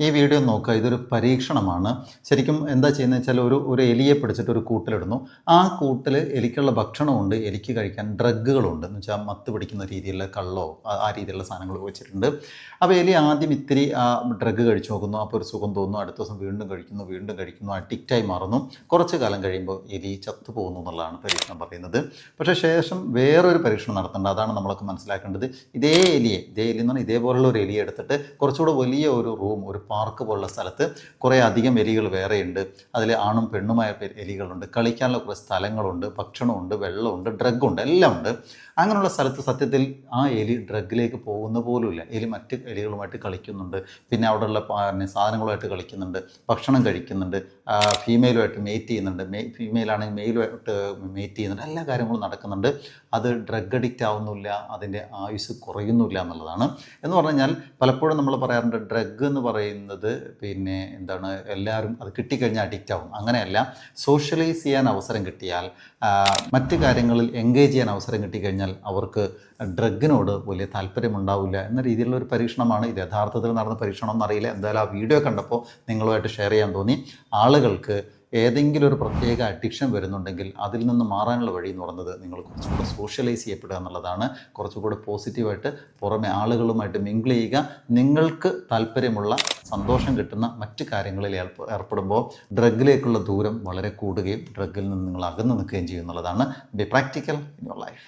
ഈ വീഡിയോ നോക്കുക. ഇതൊരു പരീക്ഷണമാണ്. ശരിക്കും എന്താ ചെയ്യുന്നത് വെച്ചാൽ ഒരു എലിയെ പിടിച്ചിട്ട് ഒരു കൂട്ടിലിടുന്നു. ആ കൂട്ടിൽ എലിക്കുള്ള ഭക്ഷണമുണ്ട്, എലിക്ക് കഴിക്കാൻ ഡ്രഗുകളുണ്ട്. എന്ന് വെച്ചാൽ മത്ത് പിടിക്കുന്ന രീതിയിലുള്ള കള്ളോ ആ രീതിയിലുള്ള സാധനങ്ങൾ വെച്ചിട്ടുണ്ട്. അപ്പോൾ എലി ആദ്യം ഇത്തിരി ആ ഡ്രഗ് കഴിച്ചു നോക്കുന്നു. അപ്പോൾ ഒരു സുഖം തോന്നുന്നു. അടുത്ത ദിവസം വീണ്ടും കഴിക്കുന്നു, അഡിക്റ്റായി മാറുന്നു. കുറച്ച് കാലം കഴിയുമ്പോൾ എലി ചത്തു പോകുന്നു എന്നുള്ളതാണ് പരീക്ഷണം പറയുന്നത്. പക്ഷേ ശേഷം വേറൊരു പരീക്ഷണം നടത്തേണ്ടത്, അതാണ് നമ്മളൊക്കെ മനസ്സിലാക്കേണ്ടത്. ഇതേ എലി എന്ന് പറഞ്ഞാൽ ഇതേപോലുള്ള ഒരു എലിയെ എടുത്തിട്ട് കുറച്ചുകൂടെ വലിയ ഒരു റൂം, ഒരു പാർക്ക് പോലുള്ള സ്ഥലത്ത് കുറേ അധികം എലികൾ വേറെയുണ്ട്. അതിൽ ആണും പെണ്ണുമായ എലികളുണ്ട്, കളിക്കാനുള്ള കുറേ സ്ഥലങ്ങളുണ്ട്, ഭക്ഷണമുണ്ട്, വെള്ളമുണ്ട്, ഡ്രഗുണ്ട്, എല്ലാം ഉണ്ട്. അങ്ങനെയുള്ള സ്ഥലത്ത് സത്യത്തിൽ ആ എലി ഡ്രഗിലേക്ക് പോകുന്ന പോലുമില്ല. എലി മറ്റ് എലികളുമായിട്ട് കളിക്കുന്നുണ്ട്, പിന്നെ അവിടെയുള്ള സാധനങ്ങളുമായിട്ട് കളിക്കുന്നുണ്ട്, ഭക്ഷണം കഴിക്കുന്നുണ്ട്, ഫീമെയിലുമായിട്ട് മേറ്റ് ചെയ്യുന്നുണ്ട്, ഫീമെയിലാണെങ്കിൽ മെയിലുമായിട്ട് മേറ്റ് ചെയ്യുന്നുണ്ട്, എല്ലാ കാര്യങ്ങളും നടക്കുന്നുണ്ട്. അത് ഡ്രഗ് അഡിക്റ്റ് ആവുന്നില്ല, അതിൻ്റെ ആയുസ് കുറയുന്നില്ല എന്നുള്ളതാണ്. എന്ന് പറഞ്ഞാൽ പലപ്പോഴും നമ്മൾ പറയാറുണ്ട് ഡ്രഗ് എന്ന് പറയുന്നത് പിന്നെ എന്താണ്, എല്ലാവരും അത് കിട്ടിക്കഴിഞ്ഞാൽ അഡിക്റ്റ് ആവും. അങ്ങനെയല്ല. സോഷ്യലൈസ് ചെയ്യാൻ അവസരം കിട്ടിയാൽ, മറ്റ് കാര്യങ്ങളിൽ എൻഗേജ് ചെയ്യാൻ അവസരം കിട്ടിക്കഴിഞ്ഞാൽ അവർക്ക് ഡ്രഗിനോട് വലിയ താല്പര്യമുണ്ടാവില്ല എന്ന രീതിയിലുള്ള ഒരു പരീക്ഷണമാണ് ഇത്. യഥാർത്ഥത്തിൽ നടന്ന പരീക്ഷണം എന്നറിയില്ല. എന്തായാലും ആ വീഡിയോ കണ്ടപ്പോൾ നിങ്ങളുമായിട്ട് ഷെയർ ചെയ്യാൻ തോന്നി. ആളുകൾക്ക് ഏതെങ്കിലും ഒരു പ്രത്യേക അഡിക്ഷൻ വരുന്നുണ്ടെങ്കിൽ അതിൽ നിന്ന് മാറാനുള്ള വഴി എന്ന് പറയുന്നത് നിങ്ങൾ കുറച്ചുകൂടെ സോഷ്യലൈസ് ചെയ്യപ്പെടുക എന്നുള്ളതാണ്. കുറച്ചുകൂടെ പോസിറ്റീവായിട്ട് പുറമെ ആളുകളുമായിട്ട് മിങ്കിൾ ചെയ്യുക. നിങ്ങൾക്ക് താല്പര്യമുള്ള, സന്തോഷം കിട്ടുന്ന മറ്റ് കാര്യങ്ങളിൽ ഏർപ്പെടുമ്പോൾ ഡ്രഗിലേക്കുള്ള ദൂരം വളരെ കൂടുകയും ഡ്രഗിൽ നിന്ന് നിങ്ങൾ അകന്നു നിൽക്കുകയും ചെയ്യുന്നുള്ളതാണ്. Be practical in your life.